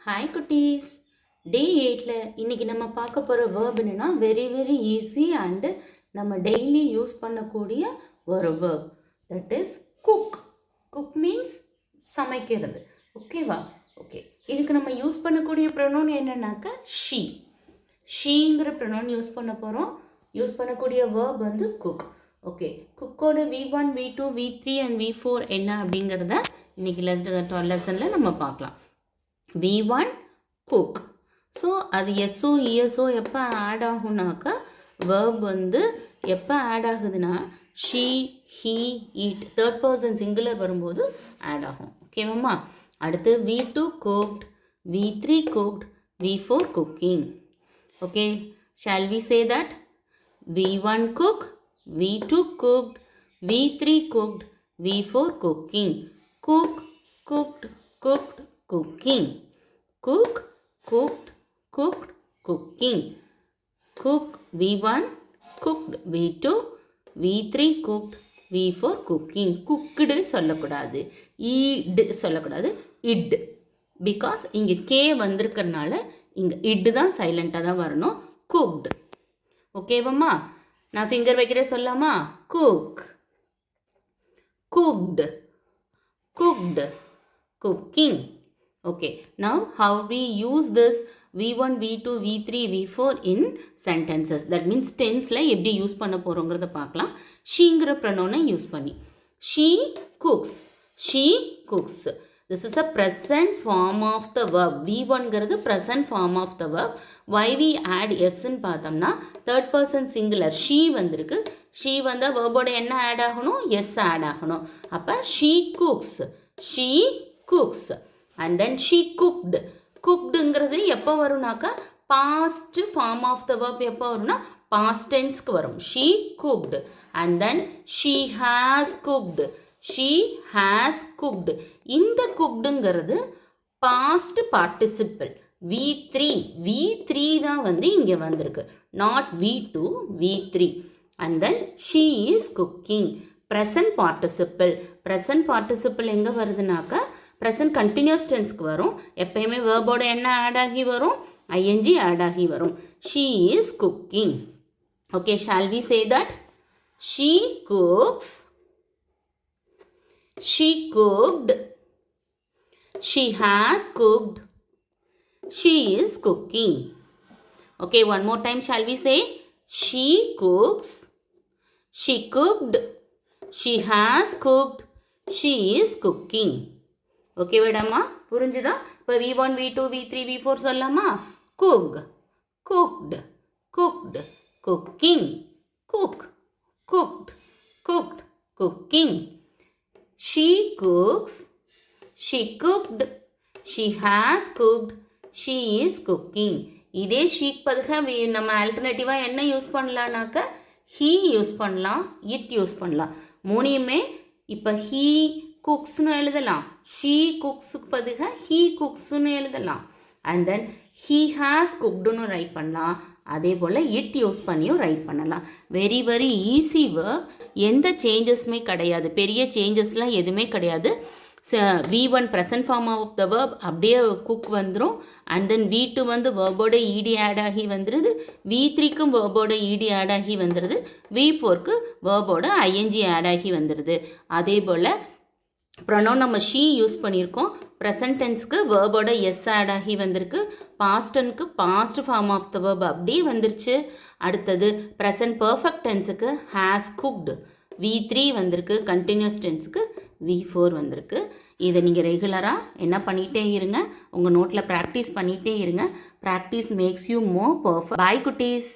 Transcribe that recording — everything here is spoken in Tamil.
ஹாய் குட்டீஸ். டே 8ல் இன்றைக்கி நம்ம பார்க்க போகிற வேர்ப் என்னென்னா வெரி ஈஸி அண்டு நம்ம டெய்லி யூஸ் பண்ணக்கூடிய ஒரு verb. That is cook. Cook means சமைக்கிறது. ஓகேவா? ஓகே, இதுக்கு நம்ம யூஸ் பண்ணக்கூடிய ப்ரொனவுன் என்னன்னாக்கா ஷீ. ஷீங்கிற ப்ரொனவுன் யூஸ் பண்ண போகிறோம். யூஸ் பண்ணக்கூடிய வேர்ப் வந்து cook. Okay, குக்கோட V1, V2, V3 and V4 என்ன அப்படிங்கிறத இன்றைக்கி லெசனில் நம்ம பார்க்கலாம். V1 cook. ஸோ அது எஸ்ஓ இஎஸ்ஓ எப்போ ஆட் ஆகுனாக்கா வேர்ப் வந்து எப்போ ஆட் ஆகுதுன்னா she, he, it third person singular வரும்போது ஆட் ஆகும். ஓகேவாம்மா? அடுத்து V2 cooked, V3 cooked, V4 cooking. Okay, shall we say that? V1 cook, V2 cooked, V3 cooked, V4 cooking. Cook, cooked, cooked, cooking. Cook, cooked, cooked, cooking. Cook V1, cooked V2, V3 cooked, V4 cooking. Cooked சொல்லக்கூடாது, ஈட் சொல்லக்கூடாது, இட். பிகாஸ் இங்கே கே வந்திருக்கிறதுனால இங்கே இட்டு தான் சைலண்ட்டாக தான் வரணும். குக்டு. ஓகேவாம்மா? நான் ஃபிங்கர் வைக்கிறேன் சொல்லாமா? Cook, cooked, cooked, cooking. Okay, now how we use this V1, V2, V3, V4 in sentences. That means tenseல எப்படி யூஸ் பண்ண போகிறோங்கிறத பார்க்கலாம். ஷீங்கிற ப்ரொனவுனை யூஸ் பண்ணி. She cooks. She cooks. This is a present form of the verb. V1ங்கிறது present form of the verb. Why we add sன்னு பார்த்தோம்னா தேர்ட் பர்சன் சிங்குலர் she வந்திருக்கு. she வந்தால் வேர்போட என்ன ஆட் ஆகணும்? எஸ் ஆட் ஆகணும். அப்போ she cooks. She cooks. And then she cooked. Cookedங்கிறது எப்போ வரும்னாக்கா past form of the verb எப்போ வரும்னா பாஸ்ட் டென்ஸ்க்கு வரும். she cooked. And then she has cooked. she has cooked. இந்த cookedங்கிறது பாஸ்ட் பார்ட்டிசிபிள். V3 தான் வந்து இங்கே வந்திருக்கு, not V2, V3. And then she is cooking. Present participle. Present participle எங்கே வருதுனாக்கா ப்ரெசன்ட் கண்டினியூஸ் டென்ஸ்க்கு வரும். எப்பயுமே வேர்போட என்ன ஆட் ஆகி வரும்? ஐஎன்ஜி ஆட் ஆகி வரும். She is cooking. Okay, shall we say that? She cooks, she cooked, she has cooked, she is cooking. Okay, one more time shall we say? She cooks, she cooked, she has cooked, she is cooking. Okay வேடாமா? புரிஞ்சுதா? இப்போ V1, V2, V3, V4 சொல்லலாமா? Cook, cooked, cooked, cooking, cook, cooked, cooked, cooking. She cooks, she cooked, she has cooked, she is cooking. இதே ஷீக்கு பதிலாக நம்ம ஆல்டர்னேட்டிவாக என்ன யூஸ் பண்ணலான்னாக்கா ஹீ யூஸ் பண்ணலாம், இட் யூஸ் பண்ணலாம். மூணையுமே இப்போ ஹீ குக்ஸ்னு எழுதலாம், ஷீ குக்ஸுக்கு பதிலாக ஹீ குக்ஸ்னு எழுதலாம். அண்ட் தென் ஹீ ஹாஸ் குக்டுன்னு ரைட் பண்ணலாம். அதே போல் இட் யூஸ் பண்ணியும் ரைட் பண்ணலாம். Very easy verb. எந்த சேஞ்சஸுமே கிடையாது, பெரிய சேஞ்சஸ்லாம் எதுவுமே கிடையாது. V1 present form of the verb அப்படியே குக் வந்துடும். அண்ட் தென் V2 வந்து வேர்போட இடி ஆட் ஆகி வந்துடுது. V3க்கும் வேர்போட இடி ஆட் ஆகி வந்துடுது. V4க்கு வேர்போட ஐஎன்ஜி ஆட் ஆகி வந்துடுது. அதே போல் ப்ரொனவுன் நம்ம ஷீ யூஸ் பண்ணியிருக்கோம். ப்ரெசன்ட் டென்ஸ்க்கு வேர்போட எஸ் ஆட் ஆகி வந்திருக்கு. பாஸ்ட் டென்ஸ்க்கு past form of the verb அப்படியே வந்துருச்சு. அடுத்தது ப்ரெசன்ட் பர்ஃபெக்ட் டென்ஸுக்கு ஹேஸ் குக்டு, V3 வந்திருக்கு. கண்டினியூஸ் டென்ஸுக்கு V4 வந்திருக்கு. இதை நீங்கள் ரெகுலராக என்ன பண்ணிகிட்டே இருங்க, உங்கள் நோட்டில் ப்ராக்டிஸ் பண்ணிகிட்டே இருங்க. Practice makes you more perfect. Bye குட்டீஸ்.